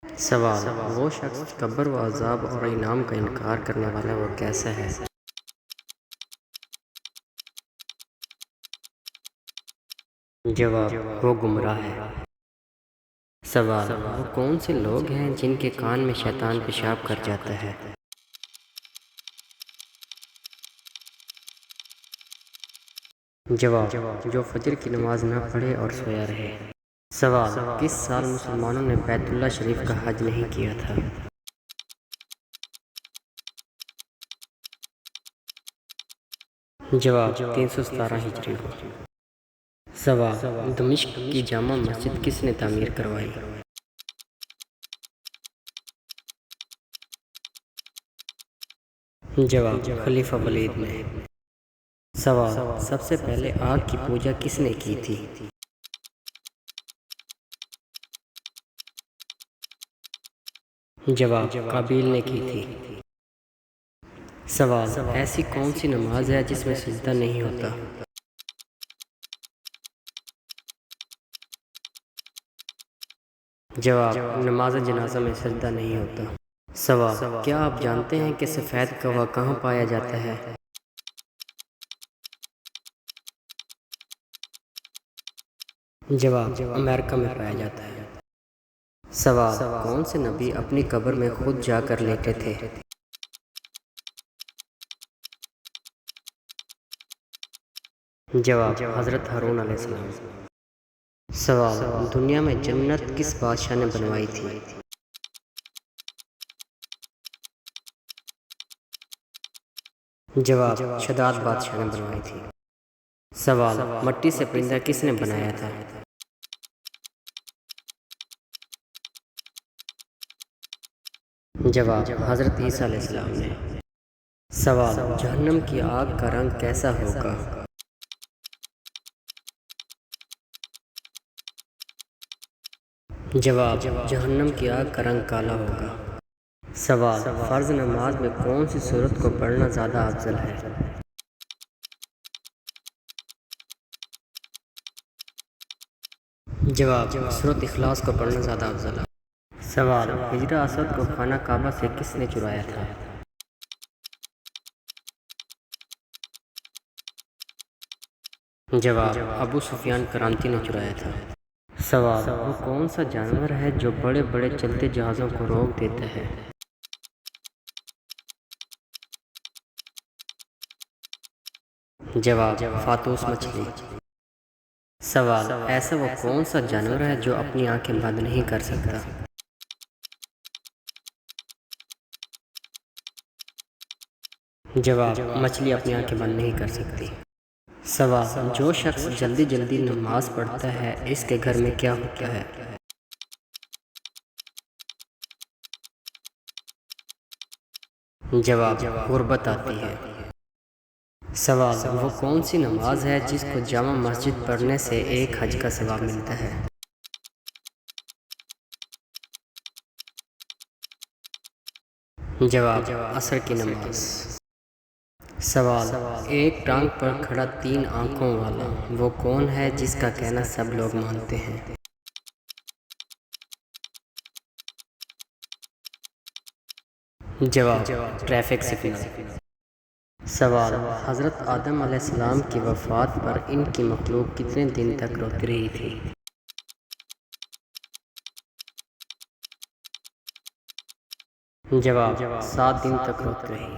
سوال: وہ شخص قبر و عذاب اور انعام کا انکار کرنے والا وہ کیسا ہے؟ جواب: وہ گمراہ ہے۔ سوال: وہ کون سے لوگ ہیں جن کے کان میں شیطان پیشاب کر جاتا ہے؟ جواب: جو فجر کی نماز نہ پڑھے اور سویا رہے۔ سوال: کس سال مسلمانوں نے بیت اللہ شریف کا حج نہیں کیا تھا؟ جواب: 317 ہجری کو۔ سوال: دمشق کی جامع مسجد کس نے تعمیر کروائی؟ جواب: خلیفہ ولید نے۔ سوال: سب سے پہلے آگ کی پوجا کس نے کی تھی؟ جواب: قابیل نے کی تھی۔ سوال: ایسی کون سی نماز ہے جس میں سجدہ نہیں ہوتا؟ جواب: نماز جنازہ میں سجدہ نہیں ہوتا۔ سوال: کیا آپ جانتے ہیں کہ سفید کوا کہاں پایا جاتا ہے؟ جواب: امریکہ میں پایا جاتا ہے۔ سوال: کون سے نبی اپنی قبر میں خود جا کر لیٹے تھے؟ جواب: حضرت ہارون علیہ السلام۔ سوال: دنیا میں جنت کس بادشاہ نے بنوائی تھی؟ جواب: شداد بادشاہ نے بنوائی تھی۔ سوال: مٹی سے پرندہ کس نے بنایا تھا؟ جواب: حضرت عیسیٰ علیہ السلام نے۔ سوال: جہنم کی آگ کا رنگ کیسا ہوگا؟ جواب: جہنم کی آگ کا رنگ کالا ہوگا۔ سوال: فرض نماز میں کون سی سورت کو پڑھنا زیادہ افضل ہے؟ جواب: سورت اخلاص کو پڑھنا زیادہ افضل ہے۔ سوال: حجر اسود کو خانہ کعبہ سے کس نے چرایا تھا؟ جواب: ابو سفیان کرامتی نے چرایا تھا۔ سوال: وہ کون سا جانور ہے جو بڑے بڑے چلتے جہازوں کو روک دیتا ہے؟ جواب: فاتوس مچھلی۔ سوال: ایسا وہ کون سا جانور ہے جو اپنی آنکھیں بند نہیں کر سکتا؟ جواب: مچھلی اپنی آنکھیں بند نہیں کر سکتی۔ سوال: جو شخص جلدی جلدی نماز پڑھتا ہے اس کے گھر میں کیا ہوتا ہے؟ جواب: غربت آتی ہے۔ سوال: وہ کون سی نماز ہے جس کو جامع مسجد پڑھنے سے ایک حج کا ثواب ملتا ہے؟ جواب: عصر کی نماز۔ سوال: ایک ٹانگ پر کھڑا تین آنکھوں والا وہ کون ہے جس کا کہنا سب لوگ مانتے ہیں؟ جواب: ٹریفک سگنل۔ سوال: حضرت آدم علیہ السلام کی وفات پر ان کی مخلوق کتنے دن تک روتی رہی تھی؟ جواب: 7 دن تک روتی رہی۔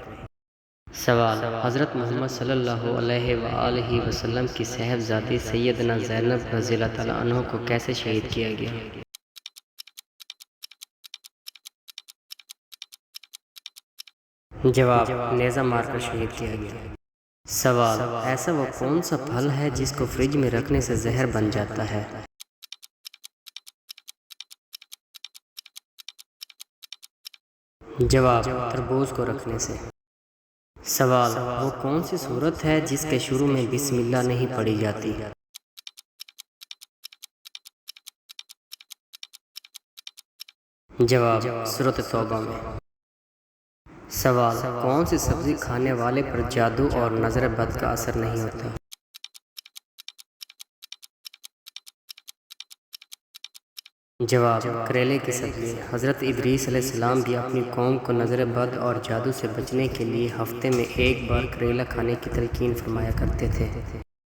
سوال: حضرت محمد صلی اللہ علیہ وآلہ وسلم کی صاحبزادی سیدنا زینب رضی اللہ تعالیٰ عنہ کو کیسے شہید کیا گیا؟ جواب: نیزہ مار کر شہید کیا گیا۔ سوال: ایسا وہ کون سا پھل ہے جس کو فریج میں رکھنے سے زہر بن جاتا ہے؟ جواب: تربوز کو رکھنے سے۔ سوال: وہ کون سی سورت ہے جس کے شروع میں بسم اللہ نہیں پڑھی جاتی؟ جواب: سورۃ توبہ میں۔ سوال: کون سی سبزی کھانے والے پر جادو اور نظر بد کا اثر نہیں ہوتا؟ جواب: کریلے کی سبزی۔ حضرت ادریس علیہ السلام بھی اپنی قوم کو نظر بد اور جادو سے بچنے کے لیے ہفتے میں ایک بار کریلا کھانے کی تلقین فرمایا کرتے تھے۔